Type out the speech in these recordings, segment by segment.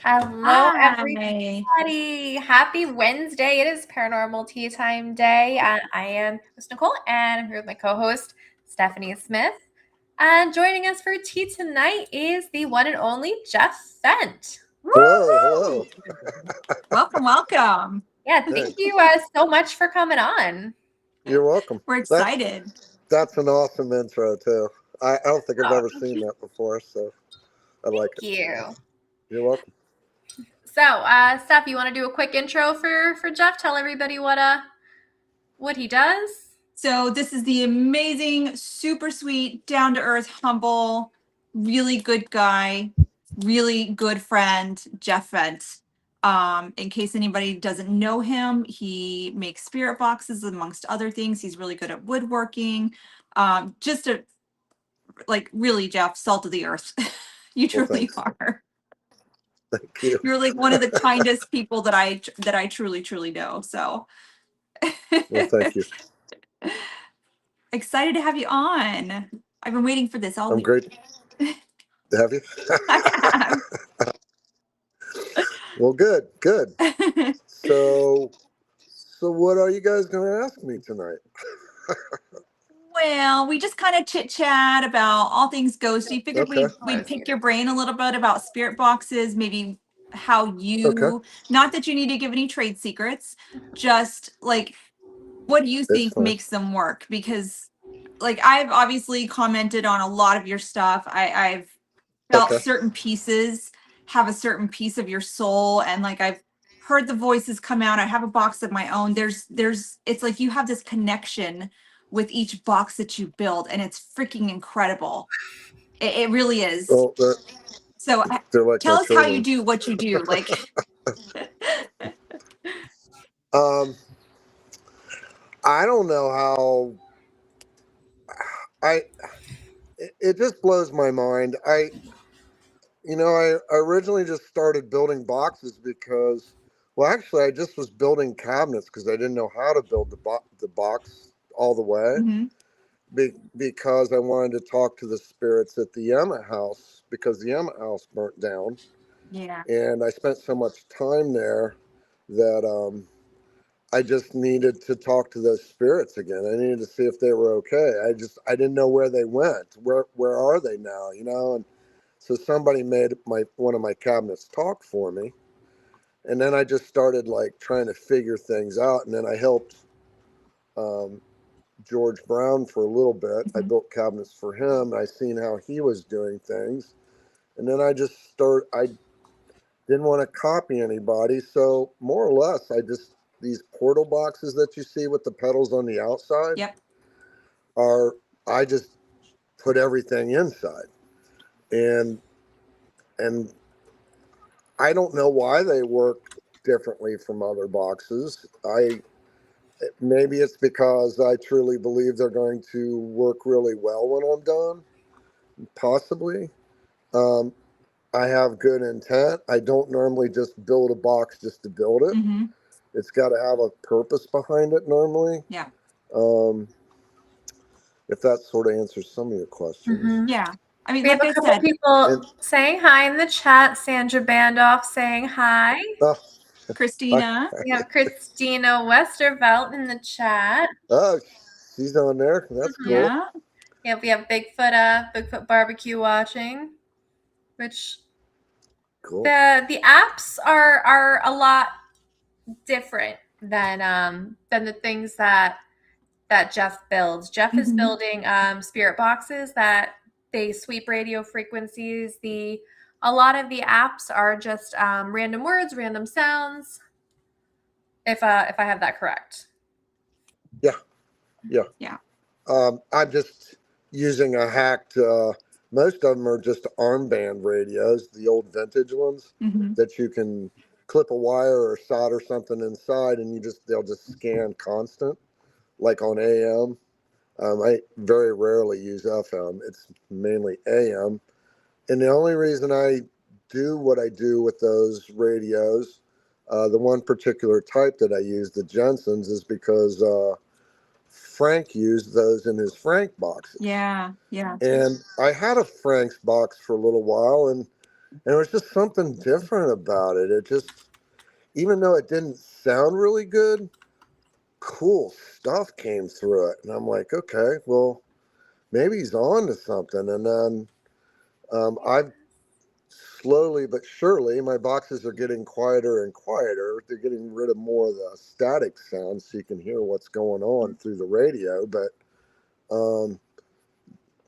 Hello, Hi. everybody. Happy Wednesday. It is Paranormal Tea Time day. And I am host Nicole, and I'm here with my co-host, Stephanie Smith. And joining us for tea tonight is the one and only Jeff Fent. Hello. Welcome, welcome. Yeah, thank you so much for coming on. You're welcome. We're excited. That's an awesome intro too. I don't think I've ever thank seen that before, so I like it. Thank you. You're welcome. So, Steph, you want to do a quick intro for Jeff? Tell everybody what he does. So this is the amazing, super sweet, down to earth, humble, really good guy, really good friend, Jeff Fent. In case anybody doesn't know him, he makes spirit boxes amongst other things. He's really good at woodworking. Really, Jeff, salt of the earth. You truly are. Thank you. You're like one of the kindest people that I truly know. So Well, thank you. Excited to have you on. I've been waiting for this all I'm week. great. Have you? I Well, good. So what are you guys going to ask me tonight? Well, we just kind of chit chat about all things ghosty. Figured Okay. we'd pick your brain a little bit about spirit boxes, maybe how you, Okay. not that you need to give any trade secrets, just like what do you think fine. makes them work? Because like I've obviously commented on a lot of your stuff. I've felt Okay. certain pieces have a certain piece of your soul, and like I've heard the voices come out. I have a box of my own. It's like you have this connection with each box that you build, and it's freaking incredible. It really is. Well, So they're like tell my us how children. you do what you do. Like, I don't know how. It just blows my mind. I originally just started building boxes because, well, actually, I just was building cabinets because I didn't know how to build the box all the way. mhm. Because I wanted to talk to the spirits at the Emmett house because the Emmett house burnt down. Yeah. And I spent so much time there that I just needed to talk to those spirits again. I needed to see if they were okay. I didn't know where they went. Where are they now? And so somebody made one of my cabinets talk for me. And then I just started like trying to figure things out. And then I helped George Brown for a little bit. I built cabinets for him. I seen how he was doing things. And then I didn't want to copy anybody. So more or less, these portal boxes that you see with the pedals on the outside Yep. I just put everything inside. And I don't know why they work differently from other boxes. Maybe it's because I truly believe they're going to work really well when I'm done. Possibly. I have good intent. I don't normally just build a box just to build it. Mm-hmm. It's got to have a purpose behind it normally. Yeah. If that sort of answers some of your questions. Mm-hmm. Yeah. I mean, We like have a I couple said, people saying hi in the chat. Sandra Bandoff saying hi. Christina. We have Christina Westervelt in the chat. Oh, she's on there. That's cool. Yeah. Yeah, we have Bigfoot Barbecue watching, which cool. The apps are a lot different than the things that Jeff builds. Jeff is building spirit boxes that they sweep radio frequencies. A lot of the apps are just random words, random sounds. If I have that correct. Yeah. Yeah. I'm just using a hacked. Most of them are just armband radios, the old vintage ones that you can clip a wire or solder something inside, and they'll just scan constant, like on AM. I very rarely use FM. It's mainly AM. And the only reason I do what I do with those radios, the one particular type that I use, the Jensen's, is because Frank used those in his Frank boxes. Yeah. And I had a Frank's box for a little while, and And there was just something different about it. It just, even though it didn't sound really good, cool stuff came through it. And I'm like, okay, well, maybe he's on to something. And then I've slowly but surely, my boxes are getting quieter and quieter. They're getting rid of more of the static sounds so you can hear what's going on through the radio. But um,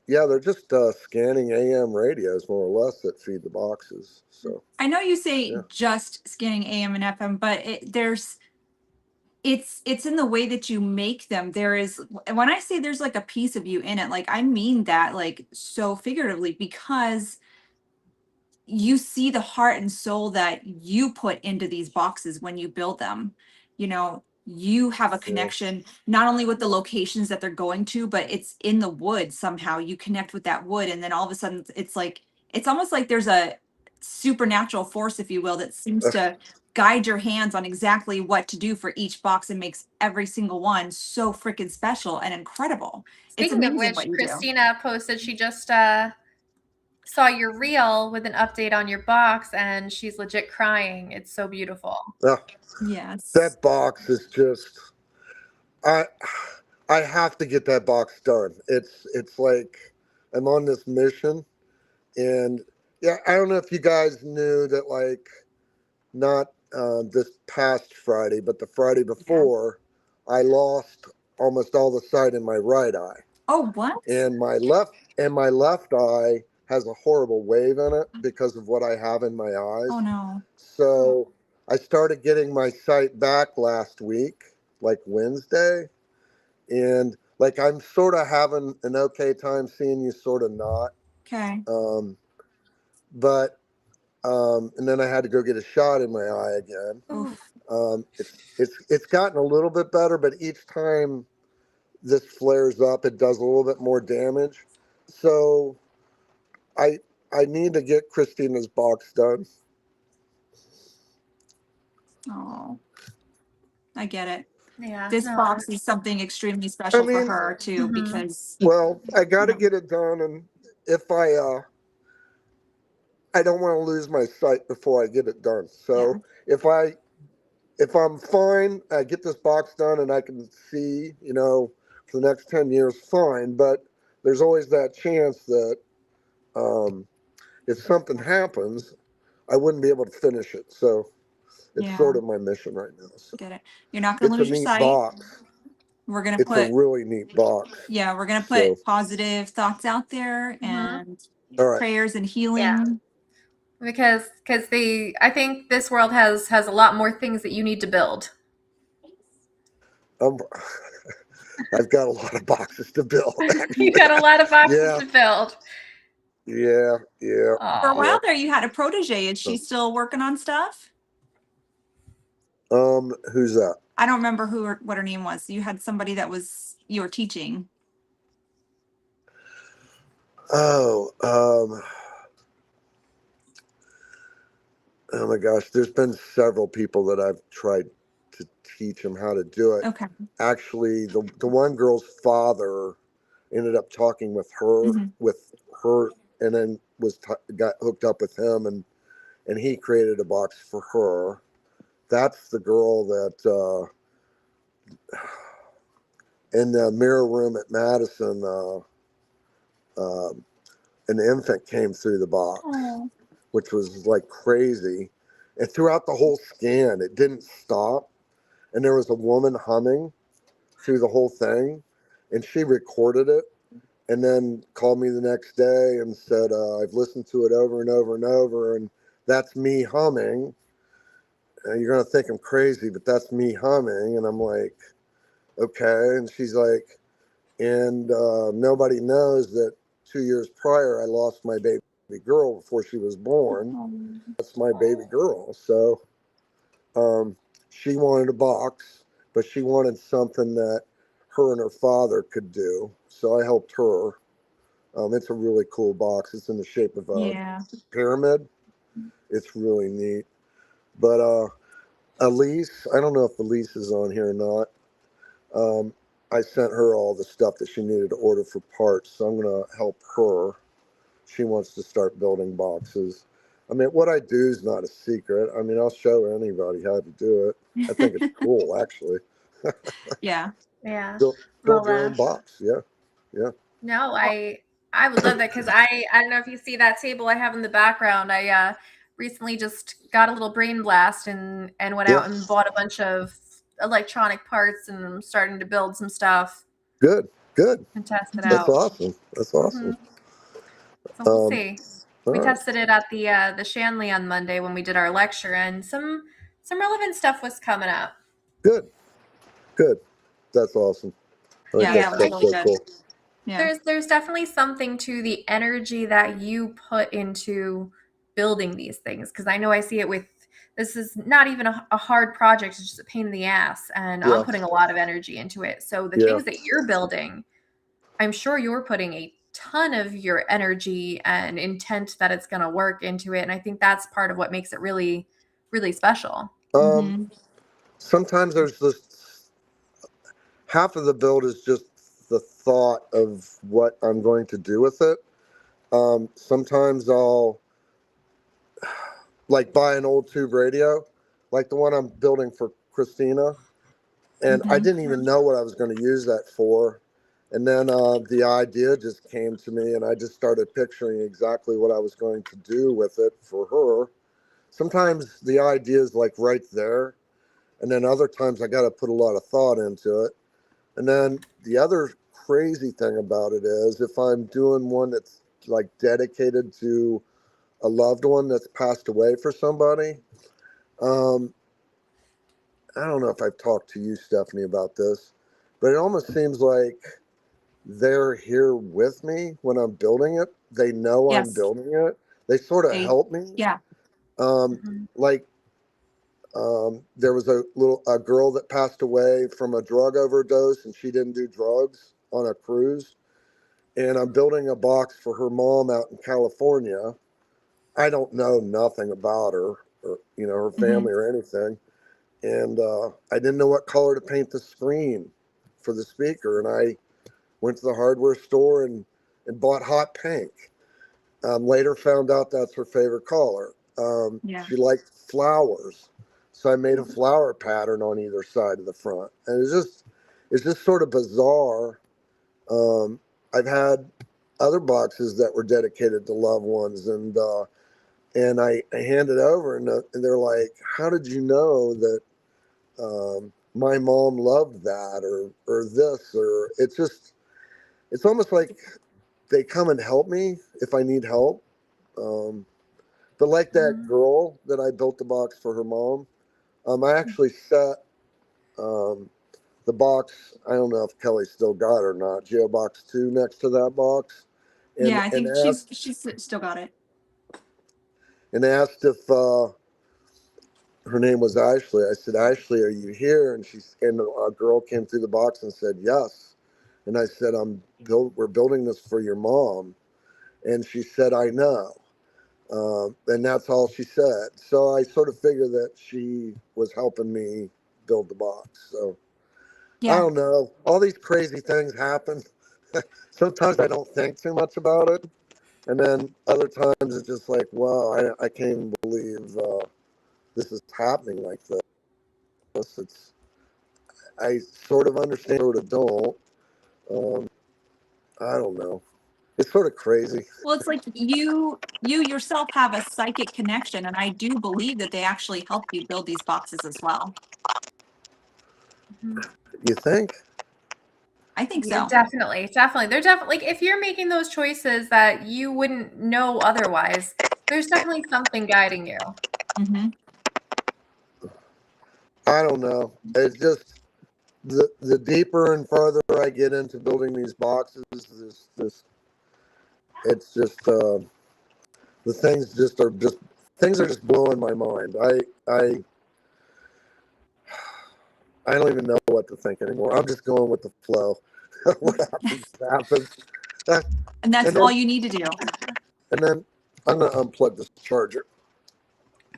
yeah, they're just scanning AM radios more or less that feed the boxes. So I know you say yeah, just scanning AM and FM, but it's in the way that you make them. There is, when I say there's like a piece of you in it, like I mean that like so figuratively, because you see the heart and soul that you put into these boxes when you build them. You know, you have a yeah, connection not only with the locations that they're going to, but it's in the wood somehow. You connect with that wood, and then all of a sudden it's like, it's almost like there's a supernatural force, if you will, that seems to guide your hands on exactly what to do for each box and makes every single one so freaking special and incredible. It's Speaking of amazing what which, you do. Christina posted she just saw your reel with an update on your box, and she's legit crying. It's so beautiful. yeah. Yes. That box is just I I have to get that box done. It's like I'm on this mission, and yeah, I don't know if you guys knew that, like, not this past Friday, but the Friday Yeah. before, I lost almost all the sight in my right eye, Oh, what? and my left eye has a horrible wave in it because of what I have in my eyes. Oh no. So I started getting my sight back last week, like Wednesday, and like I'm sort of having an okay time seeing you, sort of not. Okay. Um, but and then I had to go get a shot in my eye again. Oof. It's gotten a little bit better, but each time this flares up, it does a little bit more damage. So I I need to get Christina's box done. Oh, I get it. Yeah, This no. box is something extremely I special for mean, her too, Mhm. because well, I got you to know, get it done, and if I don't want to lose my sight before I get it done. yeah, So if I'm fine, I get this box done and I can see, for the next 10 years, fine. But there's always that chance that if something happens, I wouldn't be able to finish it. So it's yeah, sort of my mission right now. So get it. You're not gonna it's a lose your neat sight. box. We're gonna It's a put, really neat box. yeah, we're gonna put So, positive thoughts out there Mhm. and all right. prayers and Yeah. healing. Because the I think this world has a lot more things that you need to build. Um, I've got a lot of boxes to build, You actually. got a lot of boxes Yeah, to build. yeah, yeah, For a Oh. yeah. while there, you had a protege. Is she still working on stuff? Who's that? I don't remember what her name was. You had somebody that was you were teaching. Oh, oh my gosh, there's been several people that I've tried to teach them how to do it. Okay. Actually, the one girl's father ended up talking Hmm. with her, and then got hooked up with him, and he created a box for her. That's the girl that in the mirror room at Madison, uh, an infant came through the box, Oh. which was like crazy. And throughout the whole scan, it didn't stop. And there was a woman humming through the whole thing, and she recorded it and then called me the next day and said, I've listened to it over and over and over, and that's me humming. And you're going to think I'm crazy, but that's me humming. And I'm like, okay. And she's like, and nobody knows that 2 years prior, I lost my baby girl before she was born. That's my baby girl. So um, she wanted a box, but she wanted something that her and her father could do. So I helped her. It's a really cool box. It's in the shape of a Yeah. pyramid. It's really neat. But Elise, I don't know if Elise is on here or not. Um, I sent her all the stuff that she needed to order for parts, so I'm going to help her. She wants to start building boxes. I mean, what I do is not a secret. I mean, I'll show anybody how to do it. I think it's cool, actually. Yeah. Yeah. Build Well, your own box. Yeah. Yeah. no, I would love that because I don't know if you see that table I have in the background. I recently just got a little brain blast and went Yeah. out and bought a bunch of electronic parts and I'm starting to build some stuff Good. Good. and test it That's out. awesome. That's awesome. So we'll see. All We right. tested it at the Shanley on Monday when we did our lecture, and some relevant stuff was coming up. Good. Good. That's awesome. I think Yeah, that's really so good. cool. Yeah. There's definitely something to the energy that you put into building these things because I know I see it with this is not even a hard project, it's just a pain in the ass, and I'm Yeah. putting a lot of energy into it. So the Yeah. things that you're building, I'm sure you're putting a ton of your energy and intent that it's going to work into it, and I think that's part of what makes it really really special. Sometimes there's this half of the build is just the thought of what I'm going to do with it. Sometimes I'll like buy an old tube radio, like the one I'm building for Christina, and I didn't even know what I was going to use that for. And then the idea just came to me, and I just started picturing exactly what I was going to do with it for her. Sometimes the idea is like right there, and then other times I got to put a lot of thought into it. And then the other crazy thing about it is if I'm doing one that's like dedicated to a loved one that's passed away for somebody, um, I don't know if I've talked to you, Stephanie, about this, but it almost seems like they're here with me when I'm building it. They know I'm Yes. building it. They sort of help me. Yeah. Like there was a girl that passed away from a drug overdose, and she didn't do drugs on a cruise. And I'm building a box for her mom out in California. I don't know nothing about her or her family or anything, and I didn't know what color to paint the screen for the speaker, and I went to the hardware store and bought hot pink. Later found out that's her favorite color. Yeah. She liked flowers, so I made a flower pattern on either side of the front, and it's just sort of bizarre. I've had other boxes that were dedicated to loved ones, and I hand it over, and they're like, "How did you know that my mom loved that, or this, or it's almost like they come and help me if I need help." But like that girl that I built the box for her mom, I actually set the box. I don't know if Kelly still got it or not. Geo Box 2 next to that box, and Yeah, I and think asked she's still got it. and asked if her name was Ashley. I said, "Ashley, are you here?" And a girl came through the box and said, "Yes." And I said, we're building this for your mom." And she said, "I know." And that's all she said. So I sort of figured that she was helping me build the box. So I Yeah. don't know. All these crazy things happen. Sometimes I don't think too much about it. And then other times it's just like, wow, I can't even believe this is happening like this. I sort of understand, sort of don't. Um, I don't know. It's sort of crazy. Well, it's like you yourself have a psychic connection, and I do believe that they actually help you build these boxes as well. You think? I think Yeah, so. definitely. They're definitely like if you're making those choices that you wouldn't know otherwise, there's definitely something guiding you. I don't know. It's just the deeper and farther I get into building these boxes, this it's just the things are just blowing my mind. I don't even know what to think anymore. I'm just going with the flow. What happens happens. And that's And all then you need to do. I'm gonna unplug this charger.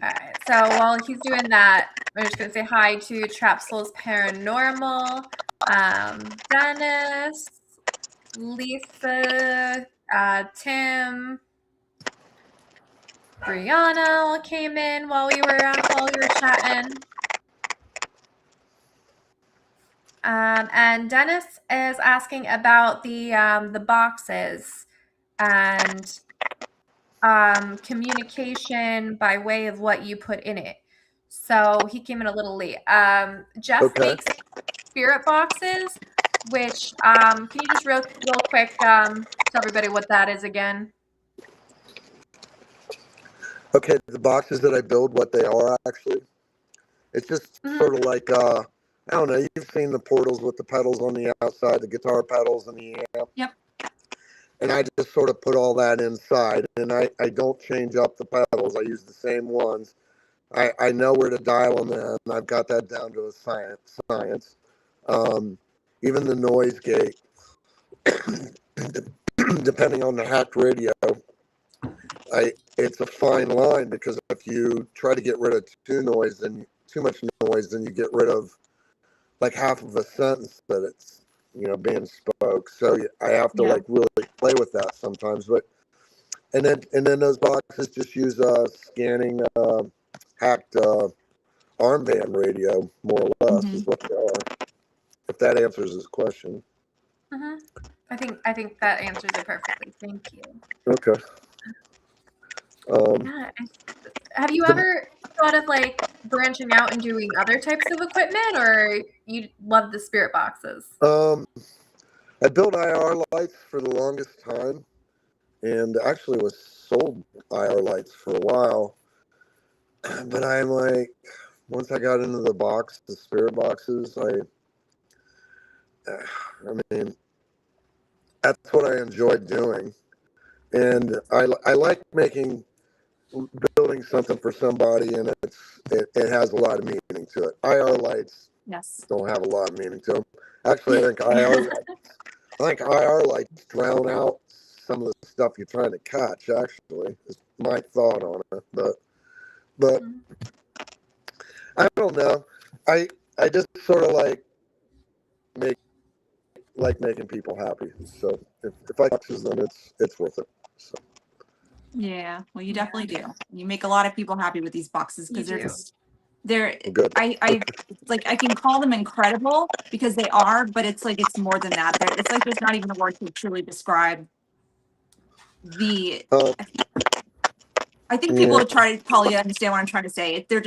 All right. So while he's doing that, I'm just gonna say hi to Trapsoul's Paranormal, Dennis, Lisa, Tim. Brianna came in while we were chatting. And Dennis is asking about the boxes and communication by way of what you put in it. So he came in a little late. Jeff makes spirit boxes, which can you just real quick tell everybody what that is again? Okay, the boxes that I build, what they are actually. It's just sort of like, I don't know, you've seen the portals with the pedals on the outside, the guitar pedals and the amp. Yep. And I just sort of put all that inside, and I don't change up the pedals. I use the same ones. I know where to dial them in. I've got that down to a science. Even the noise gate, depending on the hacked radio, it's a fine line, because if you try to get rid of too much noise, then you get rid of like half of a sentence that it's being spoke. So I have to like really play with that sometimes. But and then those boxes just use scanning hacked armband radio, more or less, is what they are. If that answers his question. I think that answers it perfectly. Thank you. Okay. Have you ever thought of like branching out and doing other types of equipment, or you love the spirit boxes? I built IR lights for the longest time, and actually was sold IR lights for a while. But I'm like, once I got into the spirit boxes, I mean, that's what I enjoyed doing. And I like building something for somebody, and it has a lot of meaning to it. IR lights don't have a lot of meaning to them. Actually, I think IR lights drown out some of the stuff you're trying to catch. Actually, is my thought on it. But I don't know. I just sort of like making people happy. So if I boxes them, it's worth it. So. Yeah, well, you definitely do. You make a lot of people happy with these boxes, because they're good. I like, I can call them incredible because they are, but it's like, it's more than that. It's like, there's not even a word to truly describe the. I think people would try to probably understand what I'm trying to say. They're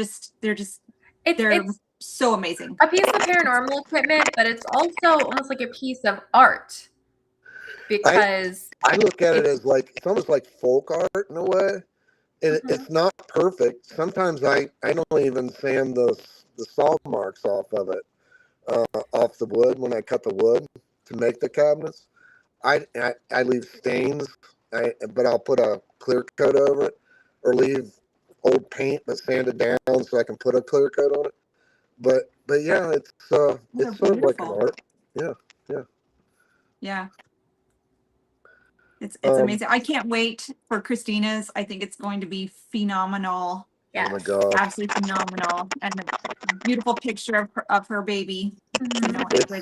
so amazing. A piece of paranormal equipment, but it's also almost like a piece of art, because I look at it as like, it's almost like folk art in a way. And it's not perfect. Sometimes I don't even sand the saw marks off of it, off the wood when I cut the wood to make the cabinets. I leave stains, but I'll put a clear coat over it, or leave old paint but sand it down so I can put a clear coat on it. But yeah, it's sort of like an art. Yeah. It's amazing. I can't wait for Christina's. I think it's going to be phenomenal. Yeah. Oh my God. Absolutely phenomenal. And a beautiful picture of her baby. It's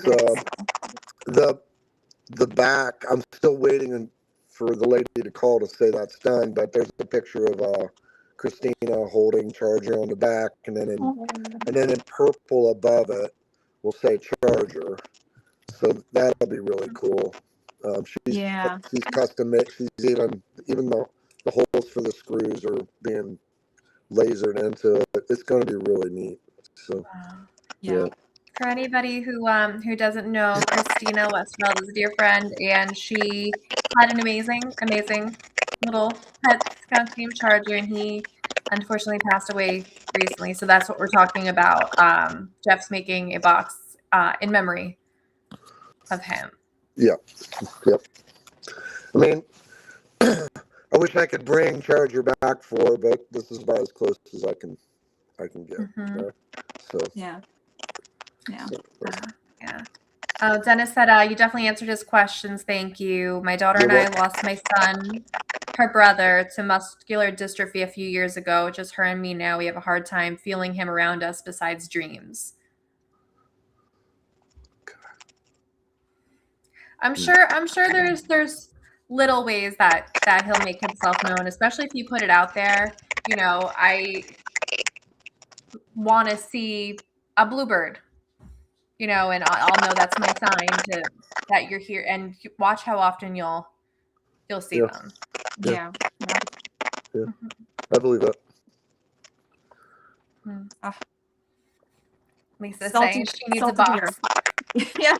the back. I'm still waiting for the lady to call to say that's done, but there's a picture of Christina holding Charger on the back, and then in purple above it will say Charger. So that'll be really cool. She's custom made. She's even the holes for the screws are being lasered into it. It's going to be really neat. So yeah. For anybody who doesn't know, Christina Westfeld is a dear friend, and she had an amazing little pet skunk named Charger, and he unfortunately passed away recently. So that's what we're talking about. Jeff's making a box in memory of him. Yeah. Yep. I mean, I wish I could bring Charger back for her, but this is about as close as I can get. So yeah. Oh, Dennis said you definitely answered his questions. Thank you. My daughter and I lost my son, her brother, to muscular dystrophy a few years ago. Just her and me now. We have a hard time feeling him around us besides dreams. I'm sure there's little ways that he'll make himself known, especially if you put it out there. I want to see a bluebird, and I'll know that's my sign that you're here, and watch how often you'll see Yeah. them. Yeah. Yeah. I believe that. Lisa's Salty- saying she needs a salty box. Yeah.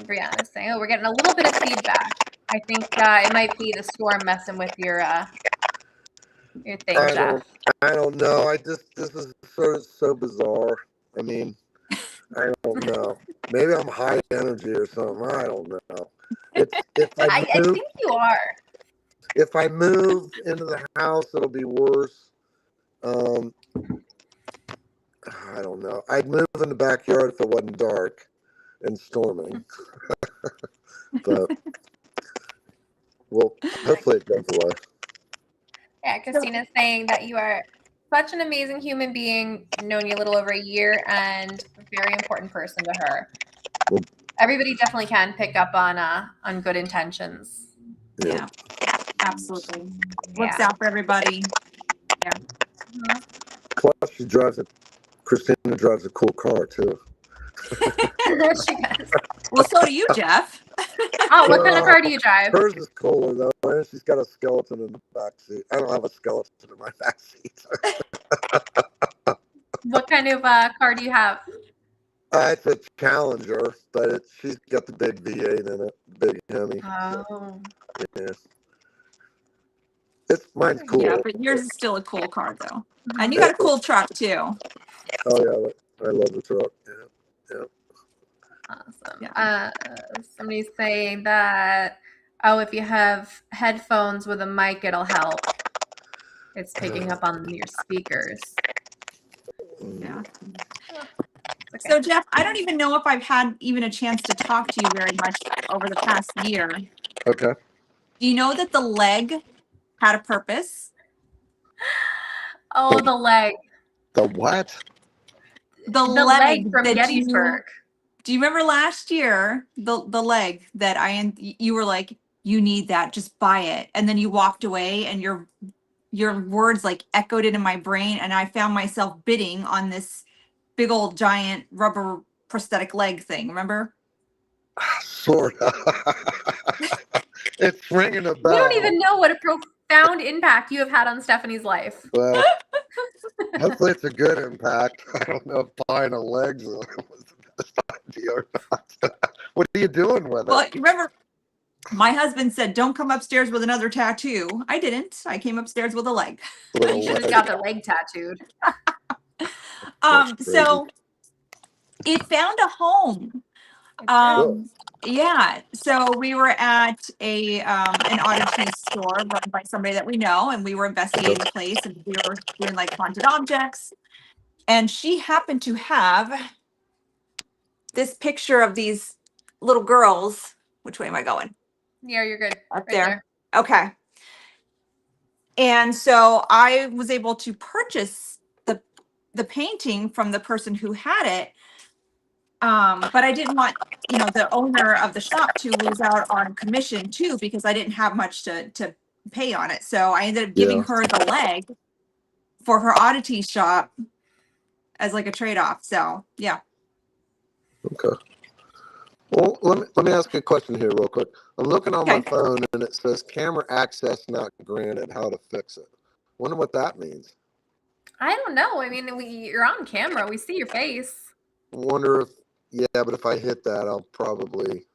Brianna's saying, "Oh, we're getting a little bit of feedback. I think it might be the storm messing with your thing, Jeff." I don't know. This is so bizarre. I mean, I don't know. Maybe I'm high energy or something. I don't know. If I think you are. if I move into the house, it'll be worse. I don't know. I'd move in the backyard if it wasn't dark and storming. But well, hopefully it goes away. Yeah, Christina's saying that you are such an amazing human being, known you a little over a year, and a very important person to her. Well, everybody definitely can pick up on good intentions. Yeah, absolutely. Looks out for everybody. Yeah. Mm-hmm. Plus, Christina drives a cool car too. She does. Well, so do you, Jeff. Oh, what kind of car do you drive? Hers is cooler though. And she's got a skeleton in the back seat. I don't have a skeleton in my back seat. What kind of car do you have? It's a Challenger, but she's got the big V8 in it, big Hemi. Oh. Yeah. Mine's cool. Yeah, but yours is still a cool car though. And you got a cool truck too. Oh yeah, I love the truck. Yeah. Awesome. Yeah. Somebody's saying that, if you have headphones with a mic, it'll help. It's picking up on your speakers. Yeah. Okay. So Jeff, I don't even know if I've had even a chance to talk to you very much over the past year. Okay. Do you know that the leg had a purpose? Oh, the leg. The what? The leg from that Gettysburg. Do you remember last year the leg that you were like, you need that, just buy it, and then you walked away, and your words like echoed into my brain, and I found myself bidding on this big old giant rubber prosthetic leg thing. Remember? Sort of. It's ringing a bell. We don't even know what a profound impact you have had on Stephanie's life. Well, hopefully it's a good impact. I don't know if buying a leg was the best idea or not. What are you doing with it? Well, remember, my husband said, "Don't come upstairs with another tattoo." I didn't. I came upstairs with a leg. You should have got the leg tattooed. So it found a home. Yeah. So we were at an oddity store run by somebody that we know, and we were investigating the place, and we were doing like haunted objects. And she happened to have this picture of these little girls. Which way am I going? Yeah, you're good. Up there. Okay. And so I was able to purchase the painting from the person who had it. But I didn't want, the owner of the shop to lose out on commission too, because I didn't have much to pay on it. So I ended up giving her the leg for her oddity shop as like a trade-off. So yeah. Okay. Well, let me ask you a question here real quick. I'm looking on my phone and it says camera access not granted. How to fix it? Wonder what that means. I don't know. I mean, you're on camera. We see your face. Wonder if but if I hit that, I'll probably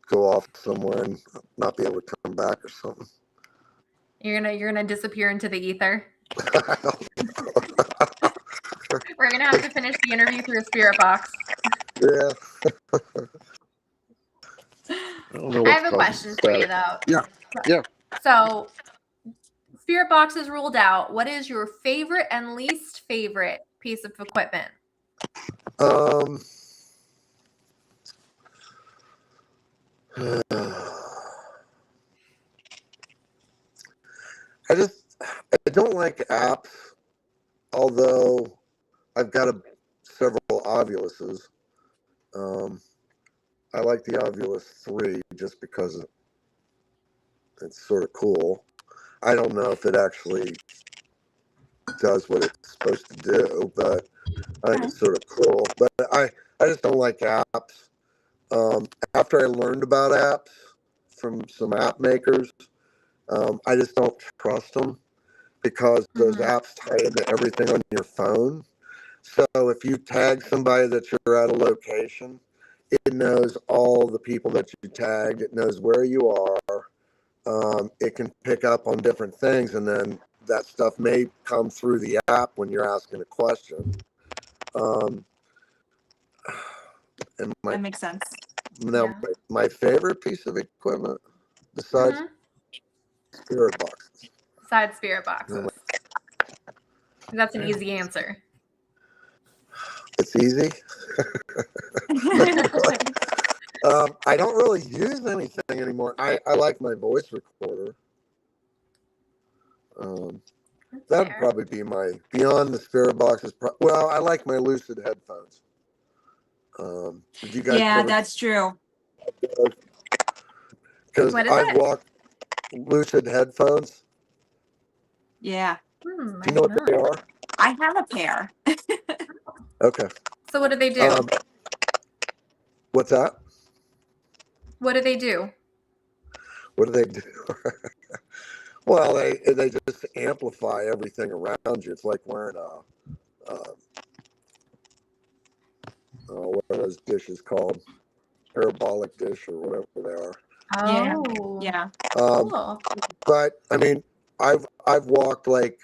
go off somewhere and not be able to come back or something. You're gonna disappear into the ether. We're gonna have to finish the interview through a spirit box. Yeah. I have a question for you though. Yeah. So, spirit box is ruled out. What is your favorite and least favorite piece of equipment? I don't like apps, although I've got several ovuluses. I like the Ovilus 3 just because it's sort of cool. I don't know if it actually does what it's supposed to do, but I think it's sort of cool. But I just don't like apps. After I learned about apps from some app makers, I just don't trust them because those apps tie into everything on your phone. So if you tag somebody that you're at a location, it knows all the people that you tagged. It knows where you are. It can pick up on different things, and then that stuff may come through the app when you're asking a question. Um, and That makes sense. now, my favorite piece of equipment besides spirit boxes. Besides spirit boxes. That's an easy answer. It's easy. I don't really use anything anymore. I like my voice recorder. That'd probably be my beyond the spirit boxes. Well, I like my Lucid headphones. Did you guys? Yeah, that's true. Because I've walked Lucid headphones. Yeah. Do you know what they are? I have a pair. Okay. So what do they do? What's that? What do they do? What do they do? Well, they just amplify everything around you. It's like wearing what are those dishes called? Parabolic dish or whatever they are. Oh. Yeah. Cool. But I mean, I've walked like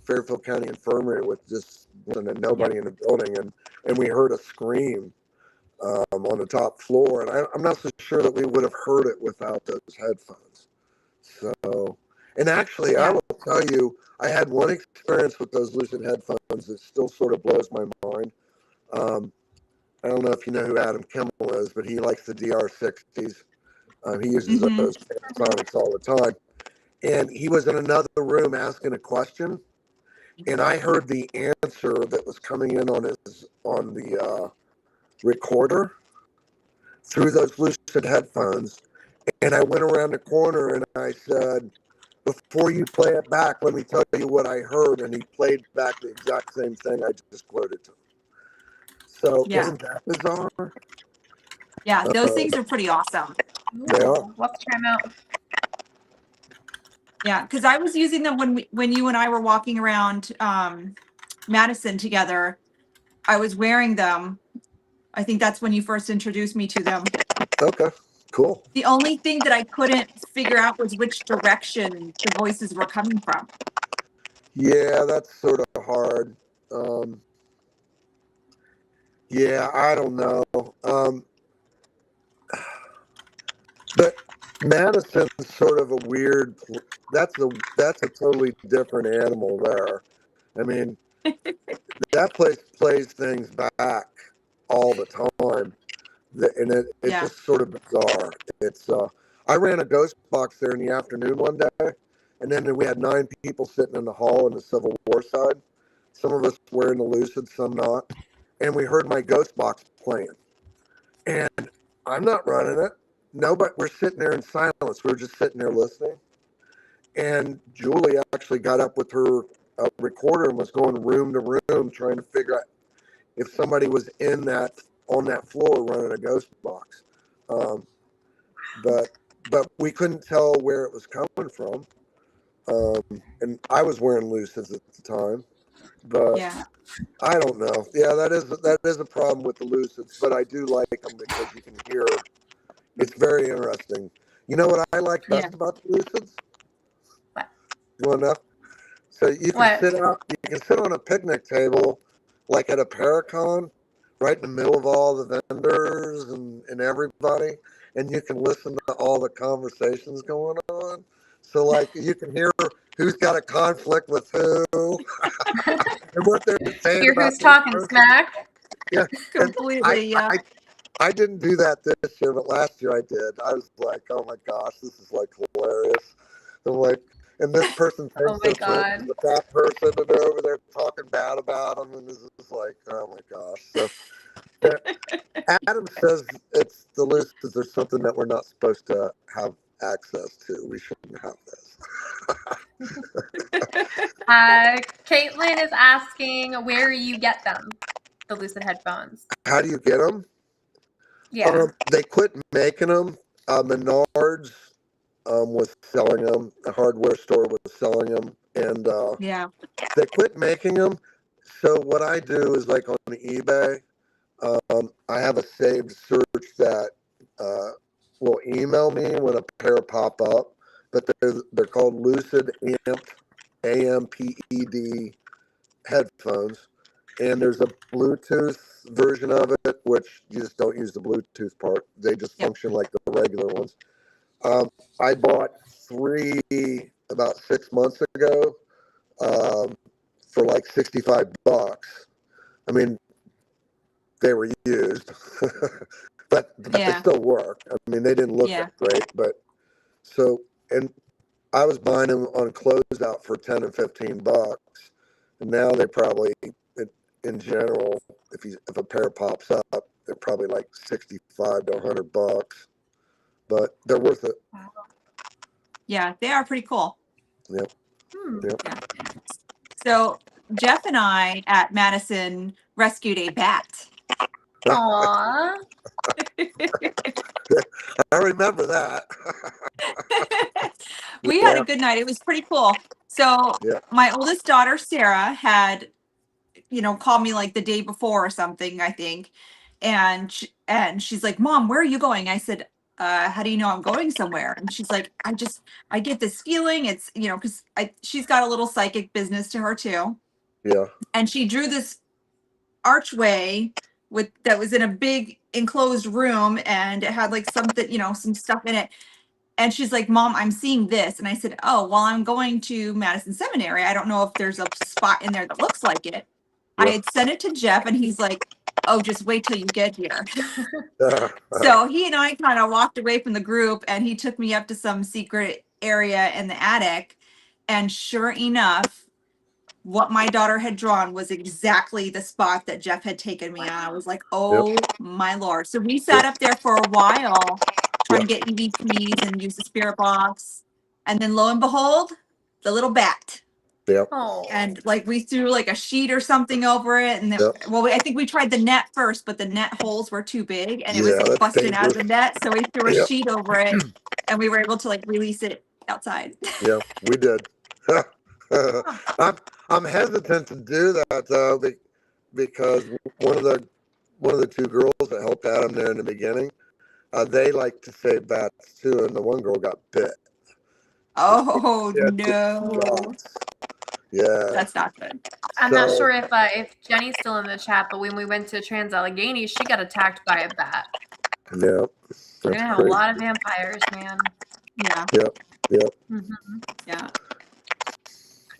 Fairfield County Infirmary with just nobody in the building, and we heard a scream on the top floor, and I'm not so sure that we would have heard it without those headphones. So, and actually, I will tell you, I had one experience with those Lucid headphones that still sort of blows my mind. I don't know if you know who Adam Kimmel is, but he likes the DR60s. He uses those Panasonics all the time. And he was in another room asking a question, and I heard the answer that was coming in on the recorder through those Lucid headphones. And I went around the corner and I said, "Before you play it back, let me tell you what I heard." And he played back the exact same thing I just quoted to him. So isn't that bizarre? Yeah, those things are pretty awesome. They are. Let's try them out. Yeah, because I was using them when you and I were walking around Madison together. I was wearing them. I think that's when you first introduced me to them. Okay, cool. The only thing that I couldn't figure out was which direction the voices were coming from. Yeah, that's sort of hard. Yeah, I don't know. But Madison's sort of a weird. That's a totally different animal there. I mean, that place plays things back all the time, and it's just sort of bizarre. It's I ran a ghost box there in the afternoon one day, and then we had 9 people sitting in the hall on the Civil War side. Some of us were in the Lucid, some not, and we heard my ghost box playing, and I'm not running it. No, but we're sitting there in silence. We're just sitting there listening. And Julie actually got up with her recorder and was going room to room trying to figure out if somebody was on that floor running a ghost box. But we couldn't tell where it was coming from. And I was wearing Lucids at the time. But I don't know. Yeah, that is a problem with the Lucids, but I do like them because you can hear. It's very interesting. You know what I like best about the Lucids? What? You want to know? So you can sit on a picnic table, like at a Paracon, right in the middle of all the vendors and everybody, and you can listen to all the conversations going on. So like you can hear who's got a conflict with who and what they're saying Hear about who's talking person. smack. Yeah, completely. I didn't do that this year, but last year I did. I was like, oh my gosh, this is like hilarious. I'm like, and this person thinks Oh my they're friends God. with that person, and they're over there talking bad about them, and this is like, oh my gosh. So, Adam says it's the lucids are something that we're not supposed to have access to. We shouldn't have this. Caitlin is asking where you get them, the Lucid headphones. How do you get them? Yeah. They quit making them. Menards was selling them. The hardware store was selling them, and Yeah. they quit making them. So what I do is like on eBay, I have a saved search that will email me when a pair pop up. But they're called Lucid Amped AMPED headphones, and there's a Bluetooth version of it, which you just don't use the Bluetooth part. They just function like the regular ones. I bought 3 about 6 months ago for like $65. I mean, they were used, but they still work. I mean, they didn't look that great, but so, and I was buying them on closeout for 10 and $15, and now they probably, in general, if a pair pops up, they're probably like 65 to $100, but they're worth it. Wow. Yeah, they are pretty cool. Yep. Yep. Yeah. So Jeff and I at Madison rescued a bat. Aww. I remember that. We had a good night. It was pretty cool. So my oldest daughter, Sarah, had, called me like the day before or something, I think. And she's like, Mom, where are you going? I said, how do you know I'm going somewhere? And she's like, I get this feeling. It's, because she's got a little psychic business to her too. Yeah. And she drew this archway that was in a big enclosed room, and it had like something, some stuff in it. And she's like, Mom, I'm seeing this. And I said, oh, well, I'm going to Madison Seminary. I don't know if there's a spot in there that looks like it. I had sent it to Jeff, and he's like, oh, just wait till you get here. So he and I kind of walked away from the group, and he took me up to some secret area in the attic. And sure enough, what my daughter had drawn was exactly the spot that Jeff had taken me on. I was like, oh my Lord. So we sat up there for a while trying to get EVPs and use the spirit box. And then lo and behold, the little bat. Yep. And like we threw like a sheet or something over it. And then, I think we tried the net first, but the net holes were too big and it was like busting out of the net. So we threw a sheet over it and we were able to like release it outside. Yeah, we did. I'm hesitant to do that though, because one of the 2 girls that helped Adam there in the beginning, they like to say bats too, and the one girl got bit. Oh no! Yeah, that's not good. I'm not sure if Jenny's still in the chat, but when we went to Trans-Allegheny, she got attacked by a bat. Yeah, we're gonna have a lot of vampires, man. Yeah. Yep. Mm-hmm. Yeah.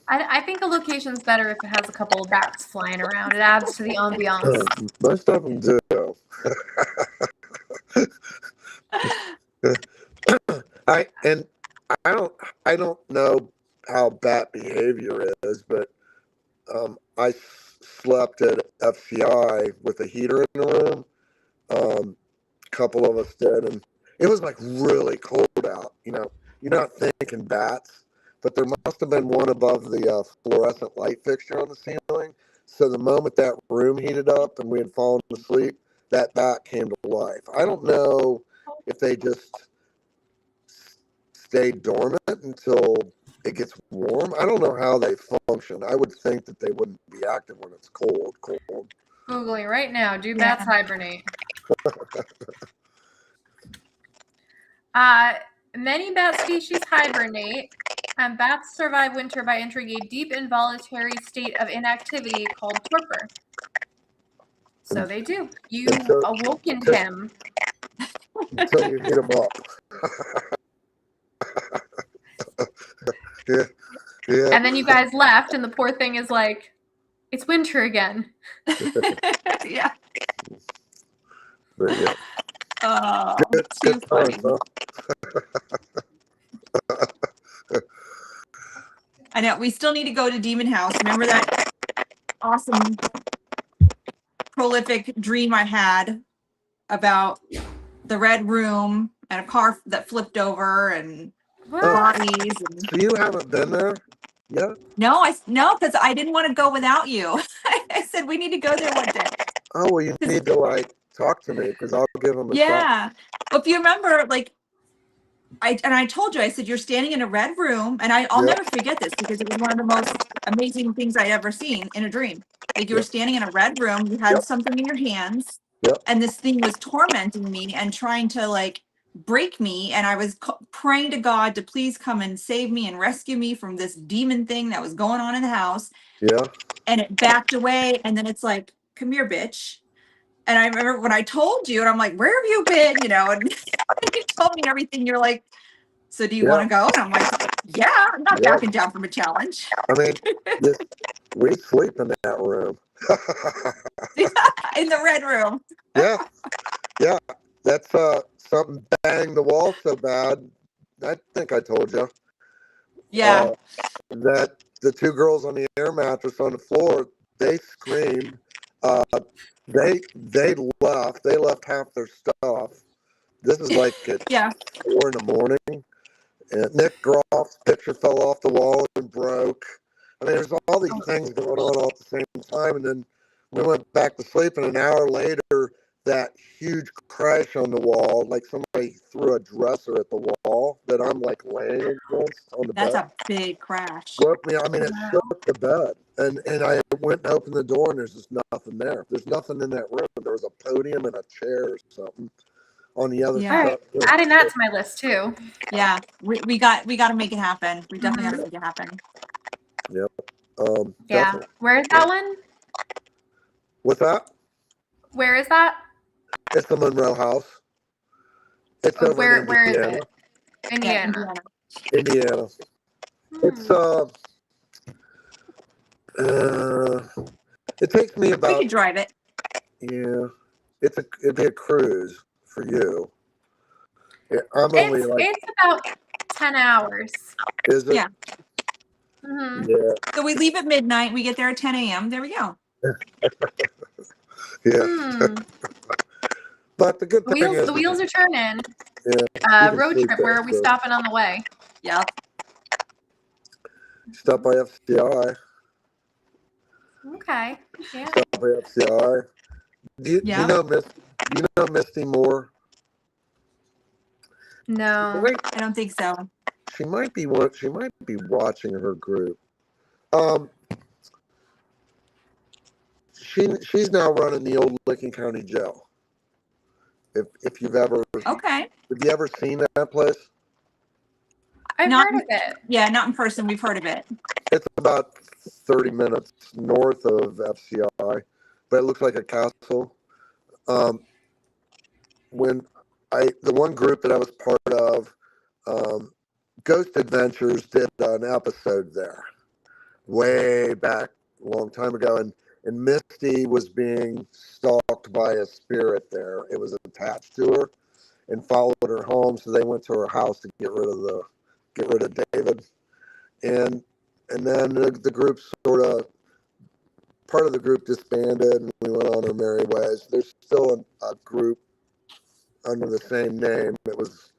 I think a location's better if it has a couple of bats flying around. It adds to the ambiance. Most of them do. I don't know how bat behavior is, but I slept at FCI with a heater in the room. A couple of us did, and it was like really cold out. You're not thinking bats. But there must have been one above the fluorescent light fixture on the ceiling. So the moment that room heated up and we had fallen asleep, that bat came to life. I don't know if they just stay dormant until it gets warm. I don't know how they function. I would think that they wouldn't be active when it's cold. Googling right now. Do bats hibernate? Many bat species hibernate. And bats survive winter by entering a deep involuntary state of inactivity called torpor. So they do. You awokened him. Until you hit him up. Yeah. And then you guys left, and the poor thing is like, it's winter again. Yeah. But yeah. Oh, good funny. times, huh? I know. We still need to go to Demon House. Remember that awesome, prolific dream I had about the red room and a car that flipped over and What? bodies. And... So you haven't been there yet? No, because I didn't want to go without you. I said we need to go there one day. Oh, well, you need to like talk to me because I'll give them a shot. Yeah. Well, if you remember, like, I told you, I said, you're standing in a red room, and I'll never forget this because it was one of the most amazing things I ever seen in a dream. Like, you were standing in a red room, you had something in your hands, and this thing was tormenting me and trying to like break me, and I was praying to God to please come and save me and rescue me from this demon thing that was going on in the house. Yeah. And it backed away, and then it's like, come here, bitch. And I remember when I told you, and I'm like, where have you been? You know, and you told me everything. You're like, so do you want to go? And I'm like, yeah, I'm not backing down from a challenge. I mean, we sleep in that room. In the red room. Yeah. That's something banged the wall so bad. I think I told you. Yeah. That the two girls on the air mattress on the floor, they screamed. They left. They left half their stuff. This is like at 4 a.m. And Nick Groff's picture fell off the wall and broke. I mean, there's all these things going on all at the same time. And then we went back to sleep, and an hour later, that huge crash on the wall, like somebody threw a dresser at the wall that I'm like laying against on the bed. That's a big crash. Broke me. I mean, it shook the bed. And I went and opened the door, and there's just nothing there. There's nothing in that room. There was a podium and a chair or something on the other side. Right. Adding that to my list too. Yeah, we got to make it happen. We definitely got to make it happen. Yep. Yeah. Definitely. Where is that one? What's that? Where is that? It's the Monroe House. It's over where in is Indiana. it? Indiana. Indiana. It's it takes me about. We could drive it. Yeah, it'd be a cruise for you. Yeah, It's about 10 hours. Is it? Yeah. Mm-hmm. Yeah. So we leave at midnight. We get there at 10 a.m. There we go. Yeah. But the good thing is the wheels are turning. Yeah. Road trip. Where are we stopping on the way? Yeah. Stop by FCI. Okay. Yeah. Stop by FCI. Do you know Misty Moore? No. I don't think so. She might be watching her group. She's now running the old Licking County Jail. If you've ever have you ever seen that place? I've heard of it. Yeah, not in person. We've heard of it. It's about 30 minutes north of FCI, but it looks like a castle. When the one group that I was part of, Ghost Adventures did an episode there way back a long time ago, and Misty was being stalked by a spirit there. It was attached to her and followed her home, so they went to her house to get rid of David. And then the group part of the group disbanded, and we went on our merry ways. There's still a group under the same name. It was,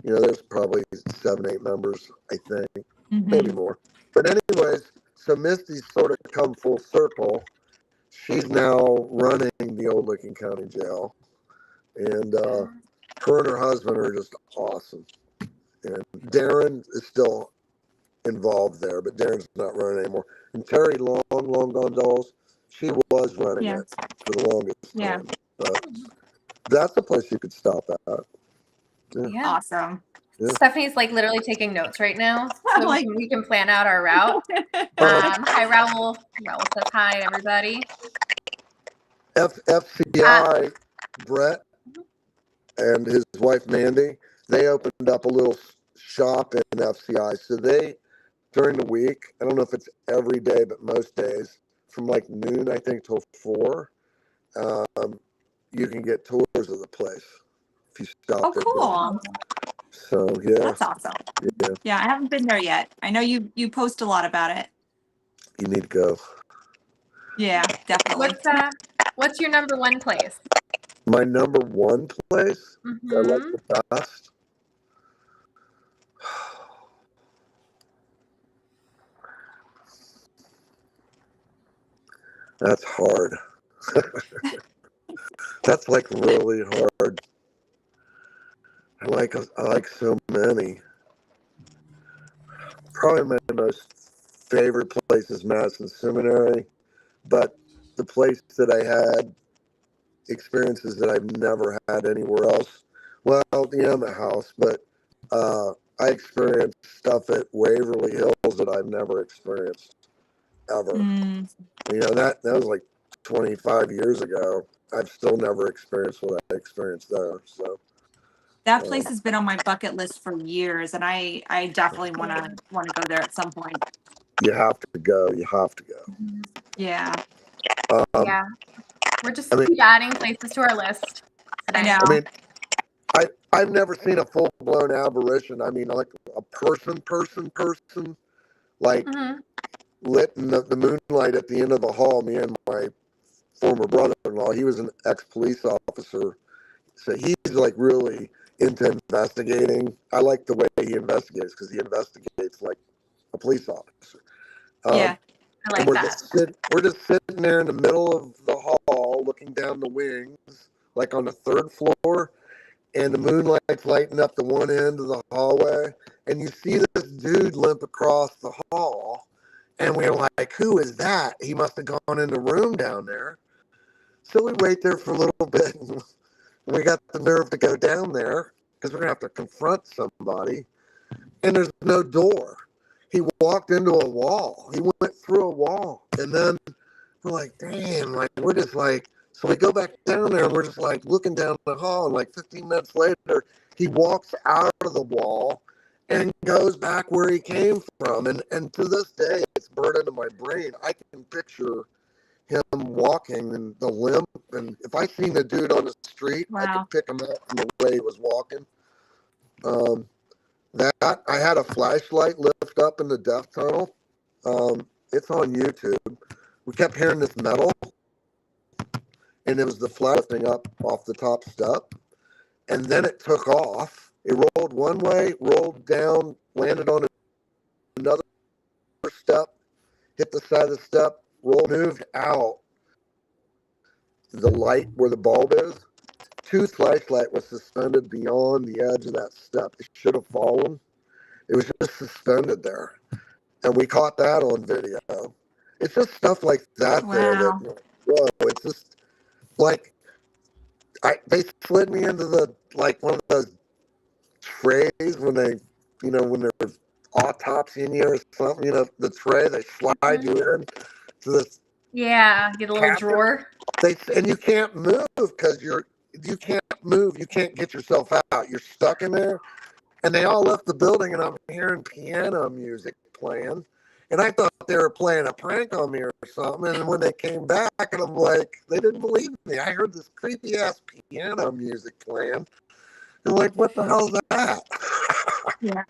there's probably 7-8 members, I think, maybe more. But anyways, so Misty's sort of come full circle. She's now running the old Licking County Jail, and her and her husband are just awesome. And Darren is still involved there, but Darren's not running anymore. And Terry Long Gone Dolls, she was running it for the longest time. But that's the place you could stop at. Yeah. Awesome. Yeah. Stephanie's like literally taking notes right now, so we can plan out our route. Hi, Raul. Raul says hi, everybody. FCI, Brett and his wife Mandy, they opened up a little shop in FCI. So during the week, I don't know if it's every day, but most days, from like noon, I think, till 4, you can get tours of the place if you stop there. Cool. So, yeah. That's awesome. Yeah, I haven't been there yet. I know you post a lot about it. You need to go. Yeah, definitely. What's your number one place? My number one place that I like the best. That's hard. That's like really hard. I like so many. Probably my most favorite place is Madison Seminary, but the place that I had experiences that I've never had anywhere else. Well, the Emma House, but I experienced stuff at Waverly Hills that I've never experienced ever. You know, that was like 25 years ago. I've still never experienced what I experienced there. So that place has been on my bucket list for years, and I definitely want to go there at some point. you have to go. You have to go. Yeah. Yeah. We're just keep adding places to our list today. I know. I mean, I've never seen a full blown apparition. I mean, like a person, like lit in the moonlight at the end of the hall. Me and my former brother-in-law, he was an ex-police officer, so he's like really into investigating. I like the way he investigates because he investigates like a police officer. Yeah, I like that. We're just sitting there in the middle of the hall, looking down the wings, like on the third floor, and the moonlight's lighting up the one end of the hallway, and you see this dude limp across the hall, and we're like, who is that? He must have gone in the room down there. So we wait there for a little bit, and we got the nerve to go down there, because we're going to have to confront somebody, and there's no door. He walked into a wall. He went through a wall, and then we're like, damn, like, we're just like, so we go back down there, and we're just like looking down the hall, and like 15 minutes later, he walks out of the wall and goes back where he came from. And to this day, it's burned into my brain. I can picture him walking and the limp. And if I seen a dude on the street, I could pick him up from the way he was walking. That I had a flashlight lift up in the death tunnel. It's on YouTube. We kept hearing this metal, and it was the flash lifting up off the top step, and then it took off. It rolled one way, rolled down, landed on another step, hit the side of the step, moved out the light where the bulb is. Tooth flashlight was suspended beyond the edge of that step. It should have fallen. It was just suspended there, and we caught that on video. It's just stuff like that there that, whoa, it's just like they slid me into the, like, one of those trays when they, you know, when they're autopsying you or something, you know, the tray, they slide you in to this. Yeah, get a little drawer. And you can't move because you can't move. You can't get yourself out. You're stuck in there. And they all left the building, and I'm hearing piano music playing. And I thought they were playing a prank on me or something. And when they came back, and I'm like, they didn't believe me. I heard this creepy ass piano music playing. And like, what the hell is that? Yeah.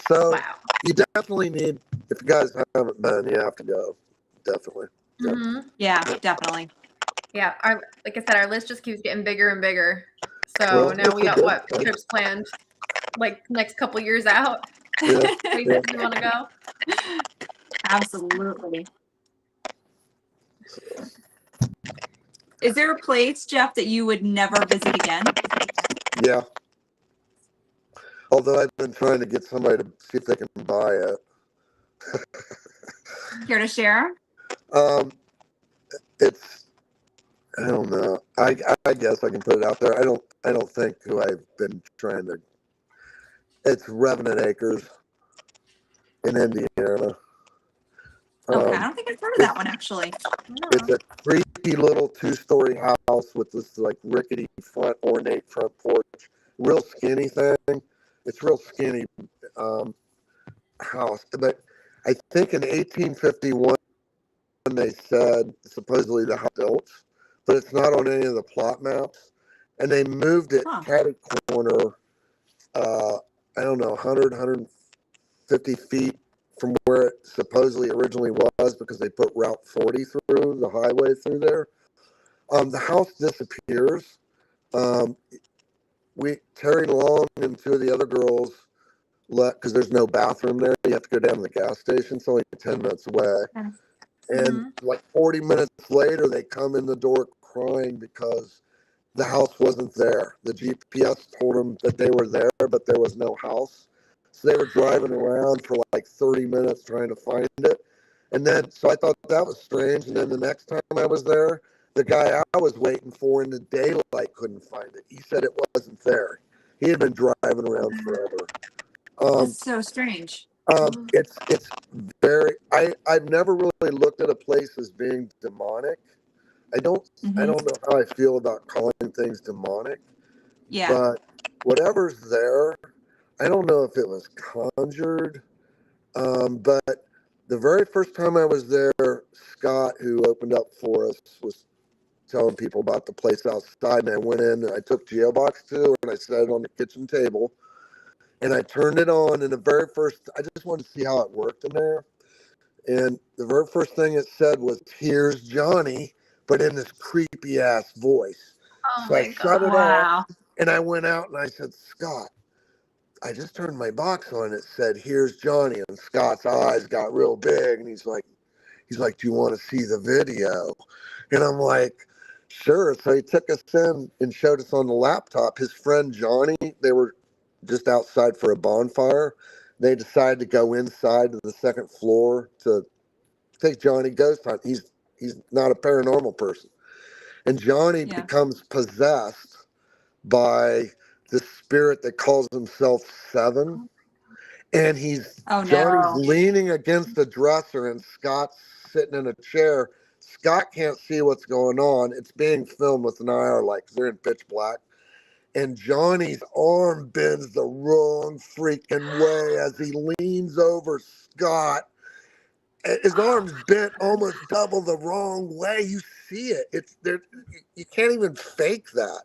So you definitely need, if you guys haven't been, you have to go. Definitely. Yeah, definitely. Yeah, like I said, our list just keeps getting bigger and bigger. So now we got what trips planned, like next couple years out. Places you want to go? Absolutely. Is there a place, Jeff, that you would never visit again? Yeah. Although I've been trying to get somebody to see if they can buy it. Care to share? It's, I don't know. I guess I can put it out there. I don't think who I've been trying to. It's Revenant Acres in Indiana. Okay, I don't think I've heard of that one actually. It's a creepy little 2-story house with this like rickety front, ornate front porch. Real skinny thing. It's real skinny house. But I think in 1851 they said supposedly the house built, but it's not on any of the plot maps. And they moved it catty corner, I don't know, 150 feet from where it supposedly originally was, because they put Route 40 through, the highway through there. The house disappears. Um, Terry Long and two of the other girls left because there's no bathroom there. You have to go down to the gas station. It's only 10 minutes away. And like 40 minutes later, they come in the door crying because the house wasn't there. The GPS told them that they were there, but there was no house. So they were driving around for like 30 minutes trying to find it. And then, so I thought that was strange. And then the next time I was there, the guy I was waiting for in the daylight couldn't find it. He said it wasn't there. He had been driving around forever. That's so strange. It's very. I've never really looked at a place as being demonic. I don't know how I feel about calling things demonic. Yeah. But whatever's there, I don't know if it was conjured. But the very first time I was there, Scott, who opened up for us, was telling people about the place outside. And I went in and I took Geobox 2 and I set it on the kitchen table. And I turned it on. And I just wanted to see how it worked in there. And the very first thing it said was, "Here's Johnny," but in this creepy ass voice. Oh So I my shut it God. off and I went out and I said, "Scott, I just turned my box on. It said, 'Here's Johnny.'" And Scott's eyes got real big and he's like, "Do you want to see the video?" And I'm like, "Sure." So he took us in and showed us on the laptop. His friend Johnny, they were just outside for a bonfire. They decided to go inside to the second floor to take Johnny ghost hunt. He's not a paranormal person. And Johnny becomes possessed by the spirit that calls himself Seven. And Johnny's leaning against the dresser and Scott's sitting in a chair. Scott can't see what's going on. It's being filmed with an IR light because they're in pitch black. And Johnny's arm bends the wrong freaking way as he leans over Scott. His arm's bent almost double the wrong way. You see it. It's there. You can't even fake that.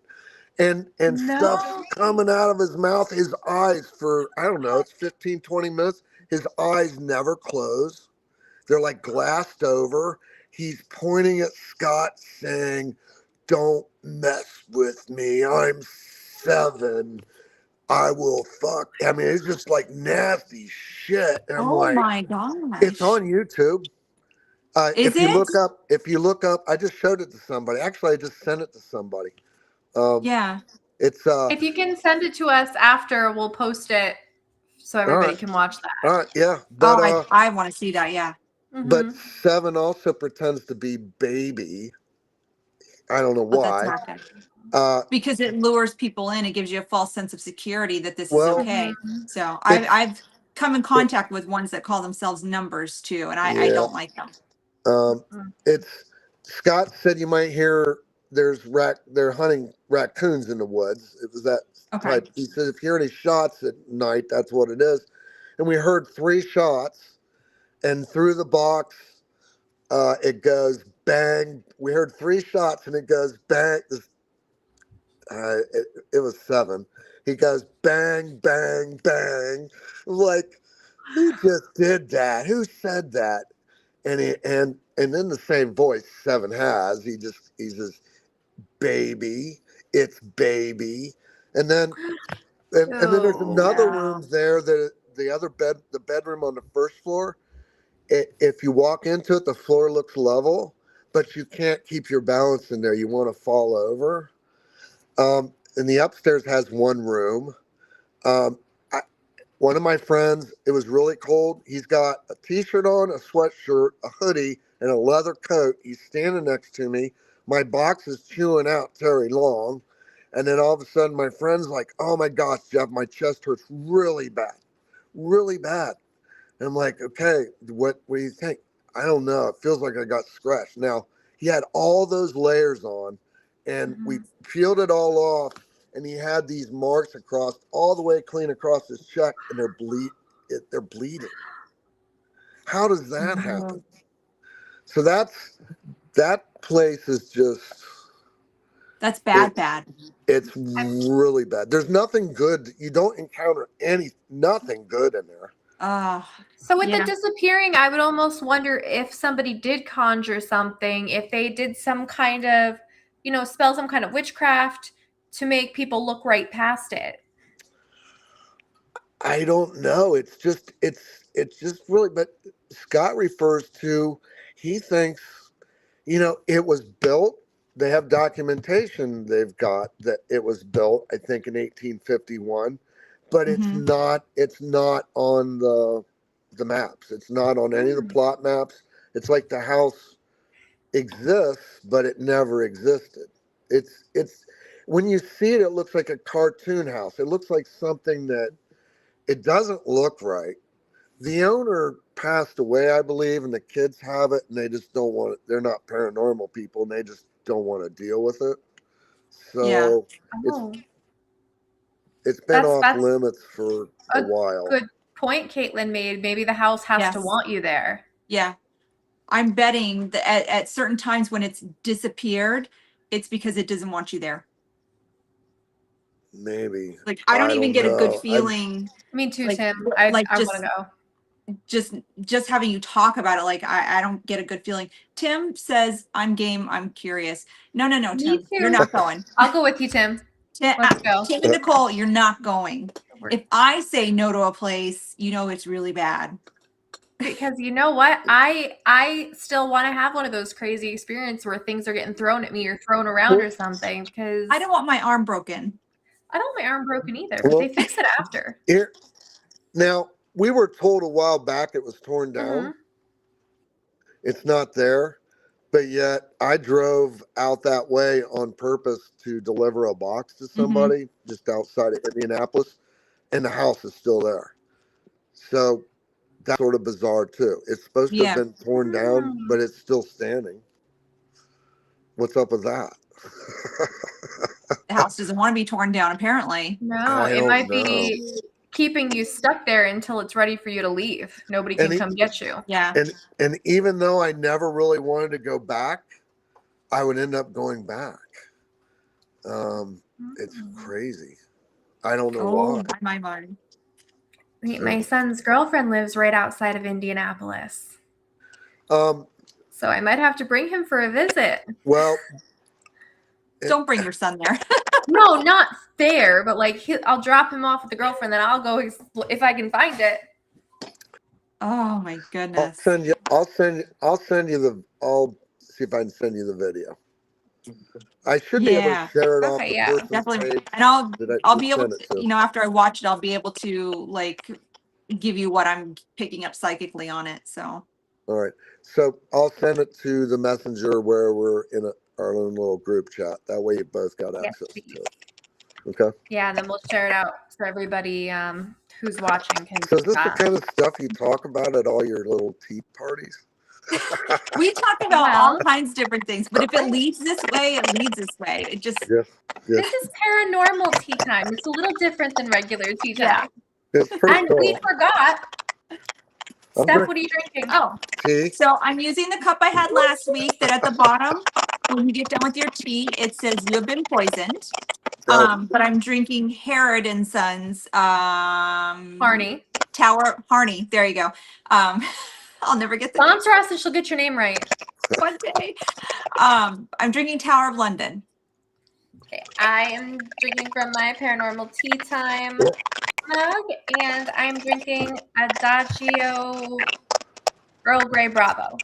And stuff's coming out of his mouth. His eyes for, I don't know, it's 15, 20 minutes. His eyes never close. They're like glassed over. He's pointing at Scott saying, "Don't mess with me. I'm Seven. I will fuck." I mean, it's just like nasty shit. And I'm like, my gosh. it's on YouTube. Is it? If you look up, I just showed it to somebody. Actually, I just sent it to somebody. Yeah. It's If you can send it to us after, we'll post it so everybody can watch that. all right, yeah. But I want to see that. Yeah. but Seven also pretends to be Baby. I don't know That's why. not good. Because it lures people in. It gives you a false sense of security that this is okay. So I've come in contact with ones that call themselves numbers too, and I don't like them. It's Scott said you might hear they're hunting raccoons in the woods. It was that type. He said if you hear any shots at night, that's what it is. And we heard 3 shots, and through the box, it goes bang. We heard 3 shots, and it goes bang. It was 7. He goes bang, bang, bang. Like, who just did that? Who said that? And in the same voice 7 has. He says, "Baby, it's Baby." And then there's another room there, the bedroom on the first floor. If you walk into it, the floor looks level, but you can't keep your balance in there. You want to fall over. And the upstairs has one room. One of my friends, it was really cold. He's got a t-shirt on, a sweatshirt, a hoodie, and a leather coat. He's standing next to me. My box is chewing out Terry Long. And then all of a sudden my friend's like, "Oh my gosh, Jeff, my chest hurts really bad. Really bad." And I'm like, "Okay, what do you think?" "I don't know. It feels like I got scratched." Now, he had all those layers on, and we peeled it all off, and he had these marks across, all the way clean across his chest, and they're bleeding. How does that happen? So that place is just... That's bad. It's really bad. There's nothing good. You don't encounter nothing good in there. So with the disappearing, I would almost wonder if somebody did conjure something, if they did some kind of, spell some kind of witchcraft, to make people look right past it? I don't know. It's just really. But Scott refers to, he thinks, it was built. They have documentation they've got that it was built, I think, in 1851, but it's not on the maps. It's not on any of the plot maps. It's like the house exists, but it never existed. It's when you see it, it looks like a cartoon house. It looks like something that, it doesn't look right. The owner passed away, I believe, and the kids have it, and they just don't want it. They're not paranormal people, and they just don't want to deal with it. So Oh, it's been off that's limits for a while. good point Caitlin made. Maybe the house has to want you there. Yeah. I'm betting that at certain times when it's disappeared, it's because it doesn't want you there. Maybe. Like, I don't even get a good feeling. Me too, like, Tim. I want to go. Just having you talk about it, like, I don't get a good feeling. Tim says, I'm game, I'm curious. No, Tim, you're not going. I'll go with you, Tim. Let's go. Tim and Nicole, you're not going. If I say no to a place, it's really bad. Because you know what? I still want to have one of those crazy experiences where things are getting thrown at me or thrown around or something, because I don't want my arm broken. I don't want my arm broken either, but they fix it after. Here, now, we were told a while back it was torn down. It's not there, but yet I drove out that way on purpose to deliver a box to somebody just outside of Indianapolis, and the house is still there. So that's sort of bizarre too. It's supposed to have been torn down, but it's still standing. What's up with that? The house doesn't want to be torn down, apparently. No, it might be keeping you stuck there until it's ready for you to leave. Nobody can come get you. Yeah. And even though I never really wanted to go back, I would end up going back. It's crazy. I don't know why. My mind. My son's girlfriend lives right outside of Indianapolis. So I might have to bring him for a visit. Well, don't bring your son there. No, not there, but like I'll drop him off with the girlfriend, then I'll go if I can find it. Oh my goodness. I'll see if I can send you the video. I should be able to share it off the person's definitely page. And I'll be able to, after I watch it, I'll be able to like give you what I'm picking up psychically on it. So all right. So I'll send it to the messenger where we're in our own little group chat. That way you both got access to it. Okay. Yeah, and then we'll share it out so everybody who's watching can. So is this the kind of stuff you talk about at all your little tea parties? We talk about all kinds of different things, but if it leads this way, it leads this way. It just This is paranormal tea time. It's a little different than regular tea time. It's pretty and cool. we forgot. Steph, what are you drinking? Oh, tea. So I'm using the cup I had last week. That at the bottom, when you get done with your tea, it says you have been poisoned. But I'm drinking Harrod and Sons. Harney. Harney. There you go. I'll never get the sponsor us and she'll get your name right one day. I'm drinking Tower of London. Okay, I am drinking from my Paranormal Tea Time mug, and I'm drinking Adagio Earl Grey Bravo.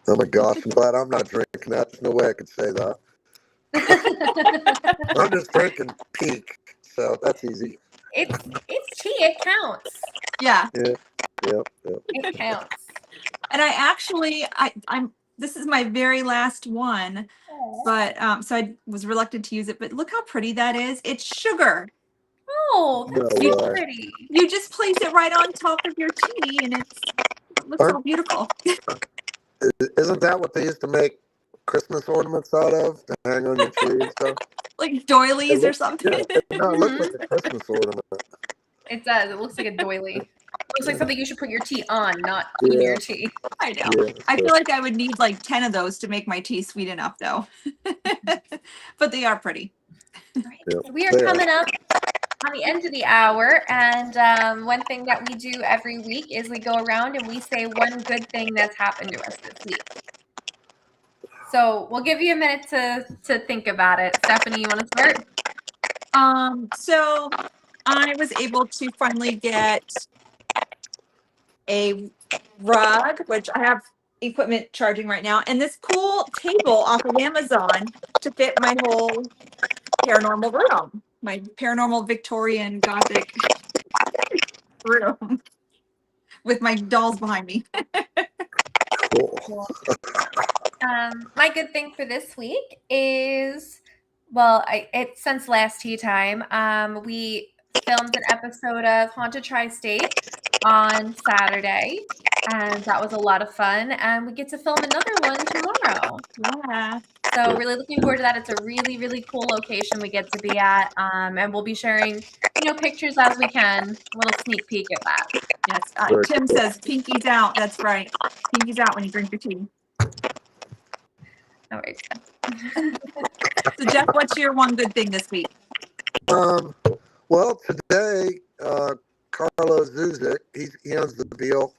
Oh my gosh, I'm glad I'm not drinking that. There's no way I could say that. I'm just drinking Peak, so that's easy. It's tea. It counts. Yeah. It counts. And I actually, I'm. This is my very last one, but so I was reluctant to use it. But look how pretty that is. It's sugar. Oh, that's so pretty. You just place it right on top of your tea, and it looks so beautiful. Isn't that what they used to make Christmas ornaments out of, to hang on your tree and stuff? Like doilies or something? No, it looks like a Christmas ornament. It does. It looks like a doily. It looks like something you should put your tea on, not in your tea. I know. I feel like I would need like 10 of those to make my tea sweet enough, though. But they are pretty. Right. We are coming up on the end of the hour, and one thing that we do every week is we go around and we say one good thing that's happened to us this week. So we'll give you a minute to think about it. Stephanie, you want to start? So I was able to finally get a rug, which I have equipment charging right now, and this cool table off of Amazon to fit my whole paranormal room, my paranormal Victorian Gothic room with my dolls behind me. Cool. My good thing for this week is, well, since last tea time, we filmed an episode of Haunted Tri-State on Saturday, and that was a lot of fun. And we get to film another one tomorrow. Yeah. So really looking forward to that. It's a really, really cool location we get to be at, and we'll be sharing, pictures as we can. A little sneak peek at that. Yes. Tim says pinkies out. That's right. Pinkies out when you drink your tea. All right. So Jeff, what's your one good thing this week? Well, today, Carlo Zuzik, he owns the Beal.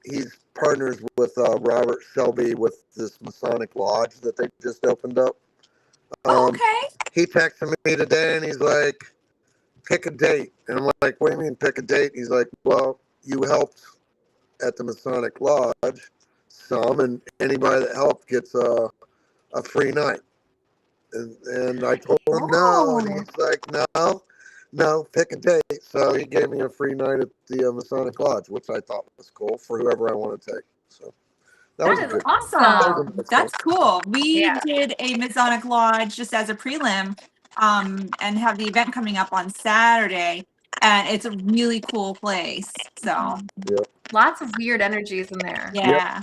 He's partners with Robert Selby with this Masonic Lodge that they just opened up. Okay. He texted me today and he's like, pick a date. And I'm like, what do you mean pick a date? He's like, well, you helped at the Masonic Lodge some, and anybody that helped gets a free night. And I told him no, and he's like, no, pick a date. So he gave me a free night at the Masonic Lodge, which I thought was cool for whoever I want to take. So that is awesome. That's cool. We did a Masonic Lodge just as a prelim, and have the event coming up on Saturday, and it's a really cool place. So lots of weird energies in there. Yeah.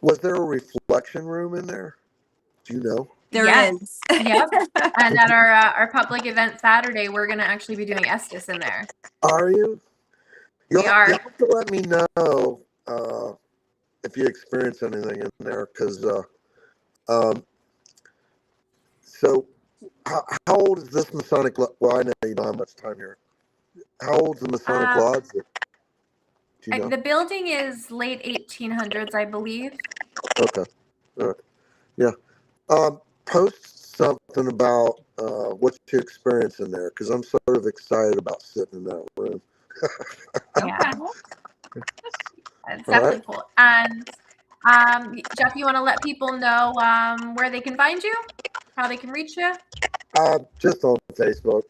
Was there a reflection room in there? Do you know? There is. Yep. And at our public event Saturday, we're going to actually be doing Estes in there. Are you? We are. You'll have to let me know if you experience anything in there, because so how old is this Masonic Lodge? Well, I know you don't have much time here. How old is the Masonic Lodge? Do you know? The building is late 1800s, I believe. Okay. All right. Yeah. Post something about what you experience in there, because I'm sort of excited about sitting in that room. Yeah. It's definitely cool. And Jeff, you want to let people know where they can find you, how they can reach you? Just on Facebook.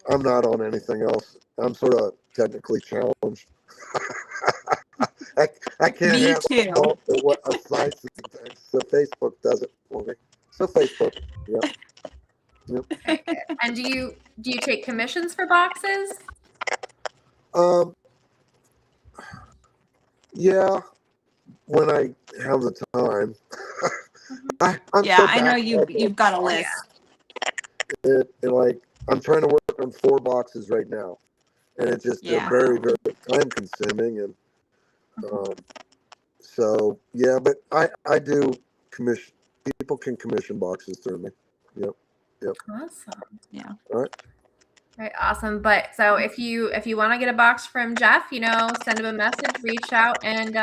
I'm not on anything else. I'm sort of technically challenged. I can't Me have too. what a sites and things, so Facebook does it for me. So Facebook, Yep. And do you take commissions for boxes? Yeah, when I have the time. I know you've got a list. I'm trying to work on 4 boxes right now, and it's just they're very, very time consuming, and but I do commission. People can commission boxes through me. Yep. Awesome. Yeah. All right. Right, awesome. But so if you want to get a box from Jeff, send him a message, reach out and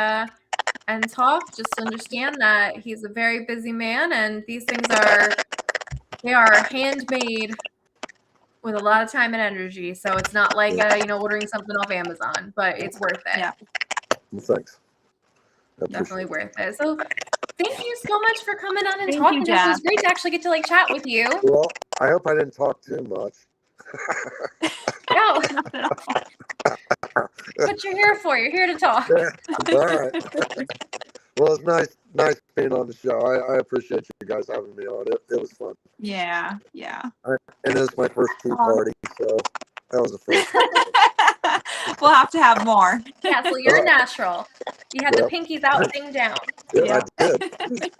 talk. Just understand that he's a very busy man, and these things are handmade with a lot of time and energy. So it's not like ordering something off Amazon, but it's worth it. Yeah. Well, thanks. Definitely worth it. So thank you so much for coming on and Thank talking you, to us. It was Jeff. great to actually get to chat with you. Well, I hope I didn't talk too much. No. What you're here for. You're here to talk. All right. Well, it's nice being on the show. I appreciate you guys having me on. It was fun. Yeah. And it's my first tea party, so that was a first. We'll have to have more. Yeah, so you're a natural. You had the pinkies out thing down. Yeah, I did.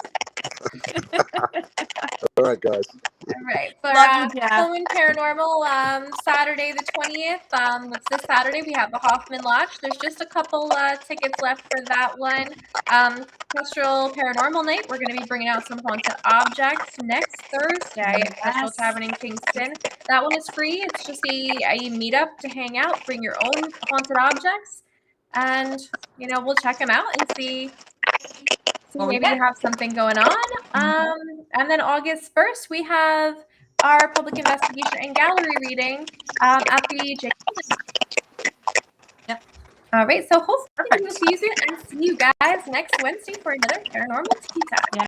All right, guys. All right. For Love you, Jeff. Halloween Paranormal, Saturday the 20th. It's this Saturday. We have the Hoffman Lodge. There's just a couple tickets left for that one. Special Paranormal Night. We're going to be bringing out some haunted objects next Thursday at Special Tavern in Kingston. That one is free. It's just a meetup to hang out, bring your own haunted objects, and we'll check them out and see maybe you have something going on. And then August 1st, we have our public investigation and gallery reading at the J. Yep. All right, so hopefully we'll see you soon and see you guys next Wednesday for another Paranormal Tea Time. Yeah.